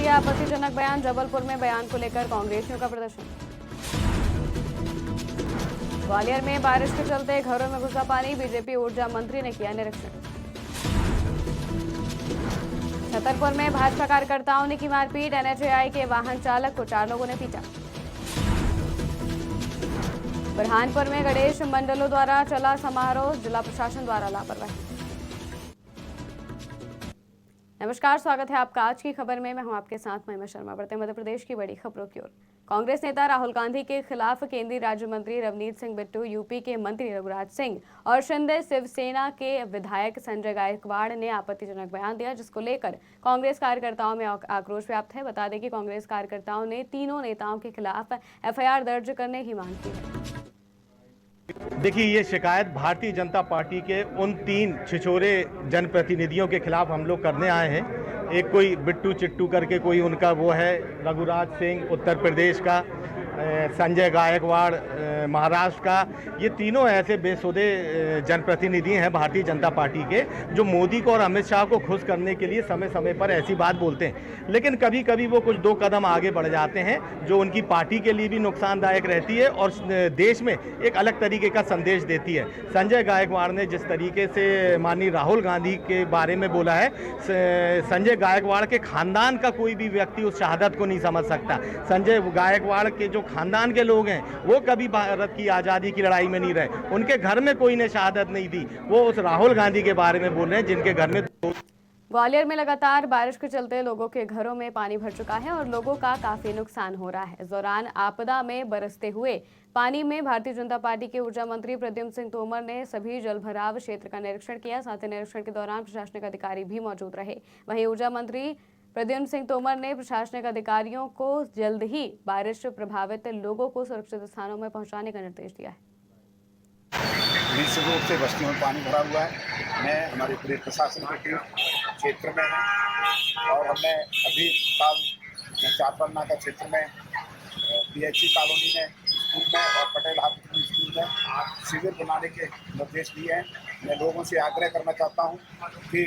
दिया आपत्तिजनक बयान। जबलपुर में बयान को लेकर कांग्रेसियों का प्रदर्शन। ग्वालियर में बारिश के चलते घरों में घुसा पानी, बीजेपी ऊर्जा मंत्री ने किया निरीक्षण। छतरपुर में भाजपा कार्यकर्ताओं ने की मारपीट, एनएचएआई के वाहन चालक को 4 लोगों ने पीटा। बुरहानपुर में गणेश मंडलों द्वारा चला समारोह, जिला प्रशासन द्वारा लापरवाही। नमस्कार, स्वागत है आपका आज की खबर में। मैं हूं आपके साथ महिमा शर्मा। बढ़ते मध्य प्रदेश की बड़ी खबरों की ओर। कांग्रेस नेता राहुल गांधी के खिलाफ केंद्रीय राज्य मंत्री रवनीत सिंह बिट्टू, यूपी के मंत्री रघुराज सिंह और शिंदे शिवसेना के विधायक संजय गायकवाड़ ने आपत्तिजनक बयान दिया, जिसको लेकर कांग्रेस कार्यकर्ताओं में आक्रोश व्याप्त है। बता दें कि कांग्रेस कार्यकर्ताओं ने तीनों नेताओं के खिलाफ एफआईआर दर्ज करने की मांग की है। देखिए, ये शिकायत भारतीय जनता पार्टी के उन 3 छिछोरे जनप्रतिनिधियों के खिलाफ हम लोग करने आए हैं। एक कोई बिट्टू चिट्टू करके कोई उनका वो है, रघुराज सिंह उत्तर प्रदेश का, संजय गायकवाड़ महाराष्ट्र का। ये तीनों ऐसे बेसुदे जनप्रतिनिधि हैं भारतीय जनता पार्टी के, जो मोदी को और अमित शाह को खुश करने के लिए समय समय पर ऐसी बात बोलते हैं, लेकिन कभी कभी वो कुछ 2 कदम आगे बढ़ जाते हैं, जो उनकी पार्टी के लिए भी नुकसानदायक रहती है और देश में एक अलग तरीके का संदेश देती है। संजय गायकवाड़ ने जिस तरीके से माननीय राहुल गांधी के बारे में बोला है, संजय गायकवाड़ के खानदान का कोई भी व्यक्ति उस शहादत को नहीं समझ सकता। संजय गायकवाड़ के जो खानदान के लोग हैं वो कभी भारत की आज़ादी की लड़ाई में नहीं रहे, उनके घर में कोई ने शहादत नहीं दी। वो उस राहुल गांधी के बारे में बोल रहे हैं जिनके घर में। ग्वालियर में लगातार बारिश के चलते लोगों के घरों में पानी भर चुका है और लोगों का काफी नुकसान हो रहा है। इस दौरान आपदा में बरसते हुए पानी में भारतीय जनता पार्टी के ऊर्जा मंत्री प्रद्युम्न सिंह तोमर ने सभी जलभराव क्षेत्र का निरीक्षण किया। साथ ही निरीक्षण के दौरान प्रशासनिक अधिकारी भी मौजूद रहे। वहीं ऊर्जा मंत्री प्रद्युम्न सिंह तोमर ने प्रशासनिक अधिकारियों को जल्द ही बारिश प्रभावित लोगों को सुरक्षित स्थानों में पहुंचाने का निर्देश दिया है। निश्चित रूप से बस्तियों में पानी भरा हुआ है। मैं हमारे पूरे प्रशासन के क्षेत्र में है और हमने अभी साल चारपन्ना का क्षेत्र में पीएचसी कॉलोनी में, स्कूल में और पटेल हाई स्कूल में शिविर बनाने के निर्देश दिए हैं। मैं लोगों से आग्रह करना चाहता हूं कि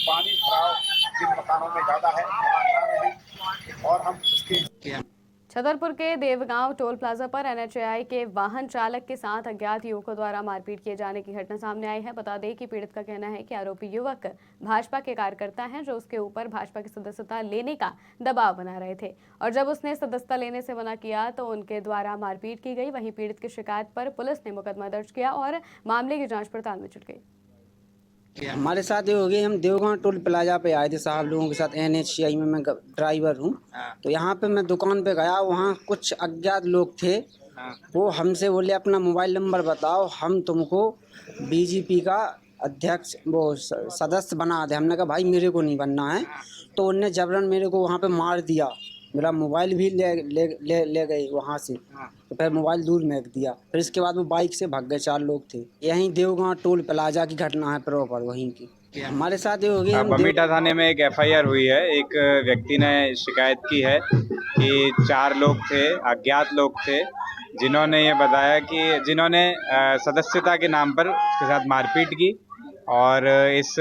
पानी भराव जिन मकानों में ज़्यादा है वहाँ न रहें और हम उसके। छतरपुर के देवगांव टोल प्लाजा पर एनएचएआई के वाहन चालक के साथ अज्ञात युवकों द्वारा मारपीट किए जाने की घटना सामने आई है। बता दें कि पीड़ित का कहना है कि आरोपी युवक भाजपा के कार्यकर्ता हैं, जो उसके ऊपर भाजपा की सदस्यता लेने का दबाव बना रहे थे और जब उसने सदस्यता लेने से मना किया तो उनके द्वारा मारपीट की गई। वहीं पीड़ित की शिकायत पर पुलिस ने मुकदमा दर्ज किया और मामले की जाँच पड़ताल में जुट गई। हमारे साथ ये हो गई, हम देवगांव टोल प्लाजा पे आए थे साहब लोगों के साथ। एनएचएआई में मैं ड्राइवर हूँ, तो यहाँ पे मैं दुकान पे गया, वहाँ कुछ अज्ञात लोग थे। वो हमसे बोले अपना मोबाइल नंबर बताओ, हम तुमको बीजेपी का अध्यक्ष वो सदस्य बना दे। हमने कहा भाई मेरे को नहीं बनना है, तो उनने जबरन मेरे को वहाँ पे मार दिया। मेरा मोबाइल भी ले गए वहाँ से, तो फिर मोबाइल दूर फेंक दिया। फिर इसके बाद वो बाइक से भाग गए। 4 लोग थे। यहीं देवगांव टोल प्लाजा की घटना है प्रॉपर वहीं की। हमारे साथ ये हो गया, बमीठा थाने में एक एफआईआर हुई है। एक व्यक्ति ने शिकायत की है कि 4 लोग थे, अज्ञात लोग थे, जिन्होंने ये बताया कि जिन्होंने सदस्यता के नाम पर उसके साथ मारपीट की और इस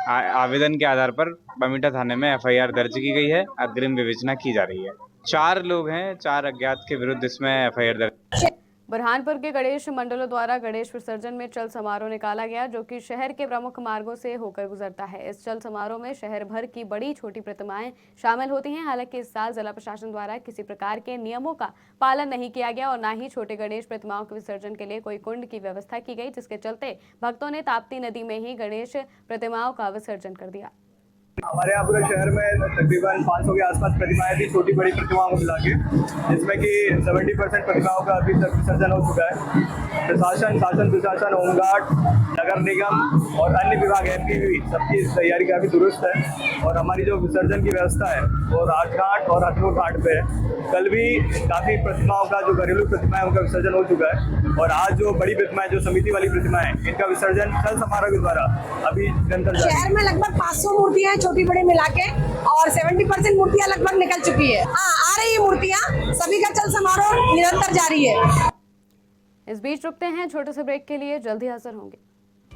आवेदन के आधार पर बमीठा थाने में एफआईआर दर्ज की गई है। अग्रिम विवेचना की जा रही है। 4 लोग हैं, 4 अज्ञात के विरुद्ध इसमें एफआईआर दर्ज। बुरहानपुर के गणेश मंडलों द्वारा गणेश विसर्जन में चल समारोह निकाला गया, जो कि शहर के प्रमुख मार्गों से होकर गुजरता है। इस चल समारोह में शहर भर की बड़ी छोटी प्रतिमाएं शामिल होती हैं। हालांकि इस साल जिला प्रशासन द्वारा किसी प्रकार के नियमों का पालन नहीं किया गया और न ही छोटे गणेश प्रतिमाओं के विसर्जन के लिए कोई कुंड की व्यवस्था की गई, जिसके चलते भक्तों ने ताप्ती नदी में ही गणेश प्रतिमाओं का विसर्जन कर दिया। हमारे यहाँ पूरे शहर में तकरीबन 500 के आसपास प्रतिमाएं थी, छोटी बड़ी प्रतिमाओं को मिला के, जिसमें कि 70% प्रतिमाओं का अभी तक विसर्जन हो चुका है। प्रशासन, शासन प्रशासन, होमगार्ड, नगर निगम और अन्य विभाग एमपीवी सबकी तैयारी काफ़ी दुरुस्त है और हमारी जो विसर्जन की व्यवस्था है वो राजघाट और हथनूर घाट पे है। कल भी काफ़ी प्रतिमाओं का जो घरेलू प्रतिमा है उनका विसर्जन हो चुका है और आज जो बड़ी प्रतिमाएं, जो समिति वाली प्रतिमाएं, इनका विसर्जन चल समारोह के द्वारा अभी निरंतर जारी है। शहर में लगभग 500 मूर्तियां हैं छोटी बड़ी मिला के और 70% मूर्तियां लगभग निकल चुकी है। आ रही है मूर्तियां, सभी का चल समारोह निरंतर जारी है। इस बीच रुकते हैं छोटे से ब्रेक के लिए, जल्दी हाजिर होंगे।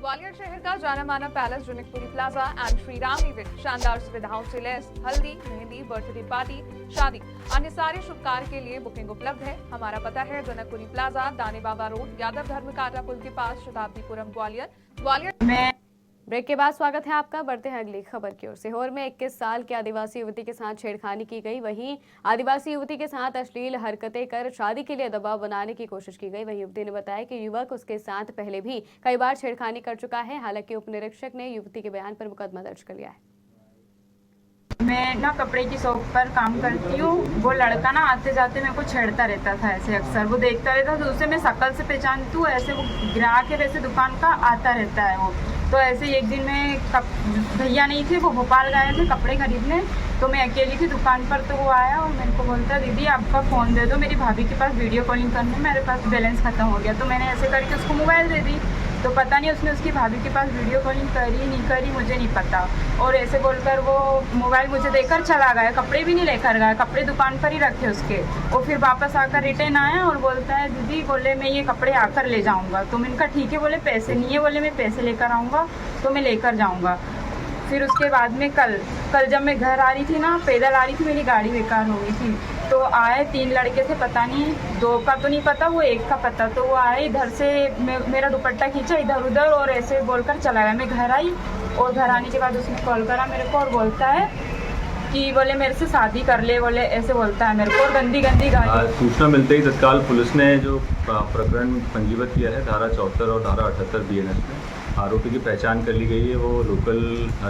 ग्वालियर शहर का जाना माना palace Janakpuri plaza and Shri Ram event शानदार सुविधाओं से लैस हल्दी, मेहंदी, बर्थडे पार्टी, शादी, अन्य सारे शुभ कार्य के लिए बुकिंग उपलब्ध है। हमारा पता है जनकपुरी प्लाजा, दाने बाबा रोड, यादव धर्म काटा पुल के पास, शताब्दीपुरम, ग्वालियर में। ब्रेक के बाद स्वागत है आपका। बढ़ते हैं अगली खबर की ओर। सीहोर में 21 साल की आदिवासी युवती के साथ छेड़खानी की गई। वहीं आदिवासी युवती के साथ अश्लील हरकतें कर शादी के लिए दबाव बनाने की कोशिश की गई। वहीं युवती ने बताया कि युवक उसके साथ पहले भी कई बार छेड़खानी कर चुका है। हालांकि उप निरीक्षक ने युवती के बयान पर मुकदमा दर्ज कर लिया है। मैं ना कपड़े की शॉप पर काम करती हूँ। वो लड़का ना आते जाते मेरे को छेड़ता रहता था ऐसे अक्सर। वो देखता रहता था तो उसे मैं शक्ल से पहचानती हूँ। ऐसे वो ग्राहक है वैसे दुकान का आता रहता है वो। तो ऐसे एक दिन में भैया नहीं थे, वो भोपाल गए थे कपड़े खरीदने। तो मैं अकेली थी दुकान पर। तो वो आया और मेरे को बोलता दीदी आपका फ़ोन दे दो, मेरी भाभी के पास वीडियो कॉलिंग करनी है, मेरे पास बैलेंस ख़त्म हो गया। तो मैंने ऐसे करके उसको मोबाइल दे दी। तो पता नहीं उसने उसकी भाभी के पास वीडियो कॉलिंग करी नहीं करी, मुझे नहीं पता। और ऐसे बोलकर वो मोबाइल मुझे देकर चला गया, कपड़े भी नहीं लेकर गया, कपड़े दुकान पर ही रखे उसके। वो फिर वापस आकर रिटर्न आया और बोलता है दीदी बोले मैं ये कपड़े आकर ले जाऊँगा। तो मैंने कहा ठीक है। बोले पैसे नहीं है, बोले मैं पैसे लेकर आऊँगा तो मैं लेकर जाऊँगा। फिर उसके बाद में कल जब मैं घर आ रही थी ना, पैदल आ रही थी, मेरी गाड़ी बेकार हो गई थी। तो आए 3 लड़के थे, पता नहीं 2 का तो नहीं पता, वो 1 का पता। तो वो आए इधर से मेरा दुपट्टा खींचा इधर उधर और ऐसे बोलकर चला गया। मैं घर आई और घर आने के बाद उसने कॉल करा मेरे को और बोलता है कि बोले मेरे से शादी कर ले, बोले ऐसे बोलता है मेरे को। और गंदी गंदी गाली। सूचना मिलते ही तत्काल पुलिस ने जो प्रकरण पंजीबद्ध किया है धारा 74 और धारा 78 BNS में आरोपी की पहचान कर ली गई है। वो लोकल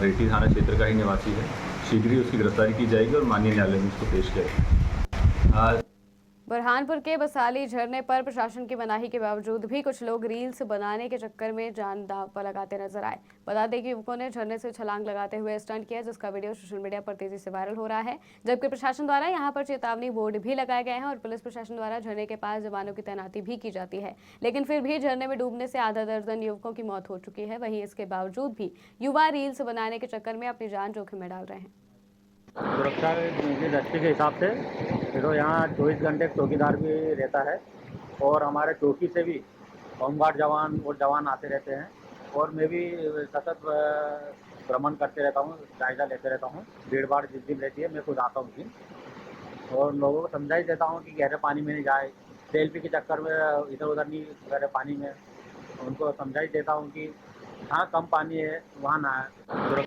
रेटी थाना क्षेत्र का ही निवासी है। शीघ्र ही उसकी गिरफ्तारी की जाएगी और माननीय न्यायालय में उसको पेश किया जाएगा। बुरहानपुर के बसाली झरने पर प्रशासन की मनाही के बावजूद भी कुछ लोग रील्स बनाने के चक्कर में जान दांव पर लगाते नजर आए। बता दें कि युवकों ने झरने से छलांग लगाते हुए स्टंट किया, जिसका वीडियो सोशल मीडिया पर तेजी से वायरल हो रहा है। जबकि प्रशासन द्वारा यहां पर चेतावनी बोर्ड भी लगाए गए हैं और पुलिस प्रशासन द्वारा झरने के पास जवानों की तैनाती भी की जाती है। लेकिन फिर भी झरने में डूबने से आधा दर्जन युवकों की मौत हो चुकी है। वहीं इसके बावजूद भी युवा रील्स बनाने के चक्कर में अपनी जान जोखिम में डाल रहे हैं। सुरक्षा की दृष्टि के हिसाब से तो यहाँ 24 घंटे चौकीदार भी रहता है और हमारे चौकी से भी होमगार्ड जवान आते रहते हैं। और मैं भी सतत भ्रमण करते रहता हूँ, जायजा लेते रहता हूँ। भीड़ भाड़ जिस दिन रहती है मैं खुद आता हूँ उस दिन और लोगों को समझाई देता हूँ कि गहरे पानी में नहीं जाए, सेल्फी के चक्कर में इधर उधर नहीं गहरे पानी में। उनको समझाई देता हूँ कि हाँ कम पानी है वहाँ ना आए।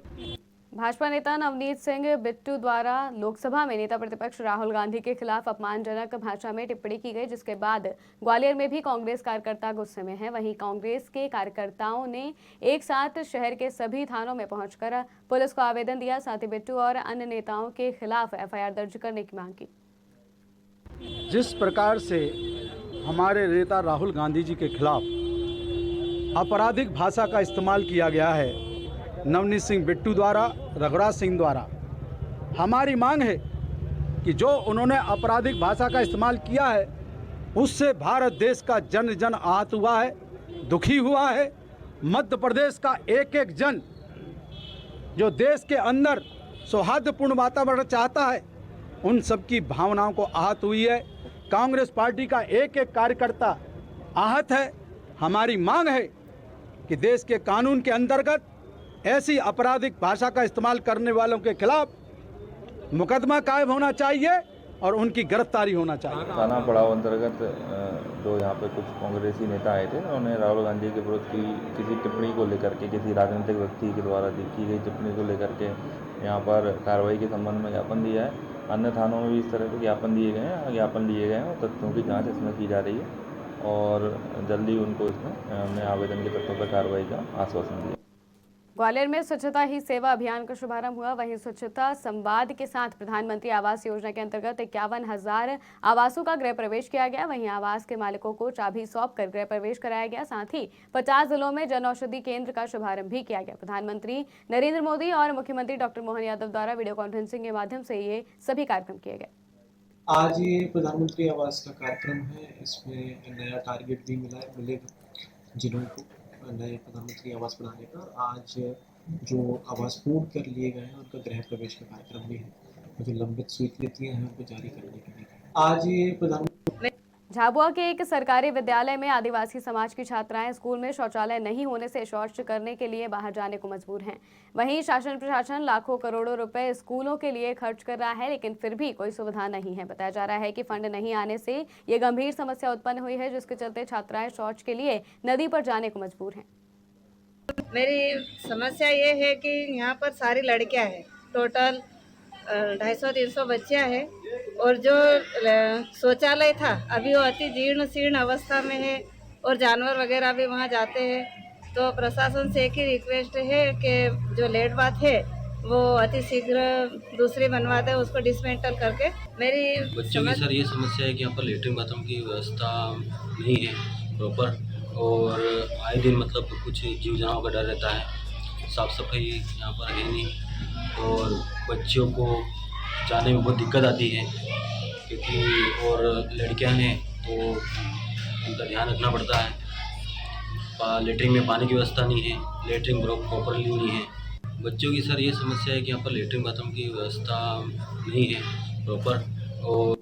भाजपा नेता नवनीत सिंह बिट्टू द्वारा लोकसभा में नेता प्रतिपक्ष राहुल गांधी के खिलाफ अपमानजनक भाषा में टिप्पणी की गई, जिसके बाद ग्वालियर में भी कांग्रेस कार्यकर्ता गुस्से में हैं। वहीं कांग्रेस के कार्यकर्ताओं ने एक साथ शहर के सभी थानों में पहुंचकर पुलिस को आवेदन दिया। साथ ही बिट्टू और अन्य नेताओं के खिलाफ FIR दर्ज करने की मांग की। जिस प्रकार से हमारे नेता राहुल गांधी जी के खिलाफ आपराधिक भाषा का इस्तेमाल किया गया है नवनीत सिंह बिट्टू द्वारा, रघुराज सिंह द्वारा, हमारी मांग है कि जो उन्होंने आपराधिक भाषा का इस्तेमाल किया है उससे भारत देश का जन जन आहत हुआ है, दुखी हुआ है। मध्य प्रदेश का एक एक जन जो देश के अंदर सौहार्दपूर्ण वातावरण चाहता है उन सबकी भावनाओं को आहत हुई है। कांग्रेस पार्टी का एक एक कार्यकर्ता आहत है। हमारी मांग है कि देश के कानून के अंतर्गत ऐसी आपराधिक भाषा का इस्तेमाल करने वालों के खिलाफ मुकदमा कायम होना चाहिए और उनकी गिरफ्तारी होना चाहिए। थाना पड़ाव अंतर्गत जो यहाँ पे कुछ कांग्रेसी नेता आए थे, उन्होंने राहुल गांधी के विरुद्ध की किसी टिप्पणी को लेकर के, किसी राजनीतिक व्यक्ति के द्वारा की गई टिप्पणी को लेकर के यहाँ पर कार्रवाई के संबंध में ज्ञापन दिया है। अन्य थानों में भी इस तरह के ज्ञापन दिए गए हैं, ज्ञापन लिए गए हैं और तथ्यों की जाँच इसमें की जा रही है और जल्दी उनको इसमें आवेदन के तथ्यों पर कार्रवाई का आश्वासन दिया। ग्वालियर में स्वच्छता ही सेवा अभियान का शुभारंभ हुआ। वहीं स्वच्छता संवाद के साथ प्रधानमंत्री आवास योजना के अंतर्गत 51,000 आवासों का गृह प्रवेश किया गया। वहीं आवास के मालिकों को चाबी सौंपकर गृह प्रवेश कराया गया। साथ ही 50 जिलों में जन औषधि केंद्र का शुभारंभ भी किया गया। प्रधानमंत्री नरेंद्र मोदी और मुख्यमंत्री डॉक्टर मोहन यादव द्वारा वीडियो कॉन्फ्रेंसिंग के माध्यम से ये सभी कार्यक्रम किए गए। आज ये प्रधानमंत्री आवास का कार्यक्रम है। इसमें नया टारगेट भी मिलेगा जिलों को नए प्रधानमंत्री आवास बनाने का। आज जो आवास पूर्ण कर लिए गए हैं उनका गृह प्रवेश का कार्यक्रम भी है। जो लंबित स्वीकृतियां हैं उनको जारी करने के लिए आज ये प्रधानमंत्री झाबुआ के एक सरकारी विद्यालय में आदिवासी समाज की छात्राएं स्कूल में शौचालय नहीं होने से शौच करने के लिए बाहर जाने को मजबूर हैं। वहीं शासन प्रशासन लाखों करोड़ों रुपए स्कूलों के लिए खर्च कर रहा है, लेकिन फिर भी कोई सुविधा नहीं है। बताया जा रहा है कि फंड नहीं आने से ये गंभीर समस्या उत्पन्न हुई है, जिसके चलते छात्राएं शौच के लिए नदी पर जाने को मजबूर हैं। मेरी समस्या ये है कि यहाँ पर सारी लड़कियाँ हैं, टोटल 250-300 बच्चियाँ हैं और जो शौचालय था अभी वो अति जीर्ण शीर्ण अवस्था में है और जानवर वगैरह भी वहाँ जाते हैं। तो प्रशासन से एक ही रिक्वेस्ट है कि जो लेट बात है वो अति शीघ्र दूसरी बनवा दे, उसको डिसमेंटल करके। मेरी बच्चों की सर ये समस्या है कि यहाँ पर लेटरिन बाथरूम की व्यवस्था नहीं है प्रॉपर, और आए दिन मतलब कुछ जीव जनावर का डर रहता है। साफ़ सफाई यहाँ पर है नहीं और बच्चों को जाने में बहुत दिक्कत आती है क्योंकि और लड़कियां हैं तो उनका ध्यान रखना पड़ता है। लेटरिन में पानी की व्यवस्था नहीं है, लेटरिन प्रॉपरली नहीं है। बच्चों की सर ये समस्या है कि यहाँ पर लेटरिन बाथरूम की व्यवस्था नहीं है प्रॉपर। और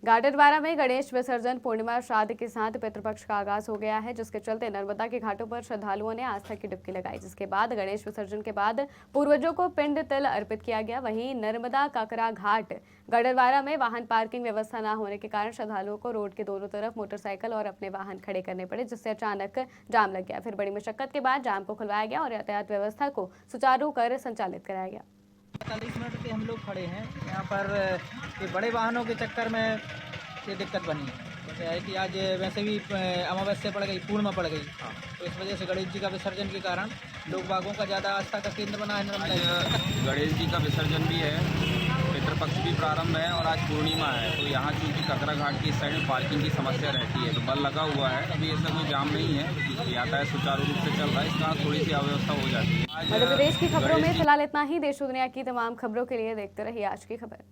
गाडरवारा में गणेश विसर्जन पूर्णिमा श्राद्ध के साथ पितृपक्ष का आगाज हो गया है, जिसके चलते नर्मदा के घाटों पर श्रद्धालुओं ने आस्था की डुबकी लगाई, जिसके बाद गणेश विसर्जन के बाद पूर्वजों को पिंड तिल अर्पित किया गया। वहीं नर्मदा काकरा घाट गाडरवारा में वाहन पार्किंग व्यवस्था न होने के कारण श्रद्धालुओं को रोड के दोनों तरफ मोटरसाइकिल और अपने वाहन खड़े करने पड़े, जिससे अचानक जाम लग गया। फिर बड़ी मशक्कत के बाद जाम को खुलवाया गया और यातायात व्यवस्था को सुचारू कर संचालित कराया गया। 45 मिनट के हम लोग खड़े हैं यहाँ पर। ये बड़े वाहनों के चक्कर में ये दिक्कत बनी है। जैसे है कि आज वैसे भी अमावस्या पड़ गई, पूर्णिमा पड़ गई, तो इस वजह से गणेश जी का विसर्जन के कारण लोग बागों का ज़्यादा आस्था का केंद्र बना है नर्मदा। गणेश जी का विसर्जन भी है, पितृपक्ष भी प्रारंभ है और आज पूर्णिमा है, तो यहाँ चूँकि काकरा घाट की साइड में पार्किंग की समस्या रहती है, तो बल लगा हुआ है। अभी ऐसा कोई जाम नहीं है, यातायात सुचारू रूप से चल रहा है, इस कारण थोड़ी सी अव्यवस्था हो जाती है। मध्य प्रदेश की खबरों में फिलहाल इतना ही। देश और दुनिया की तमाम खबरों के लिए देखते रहिए आज की खबर।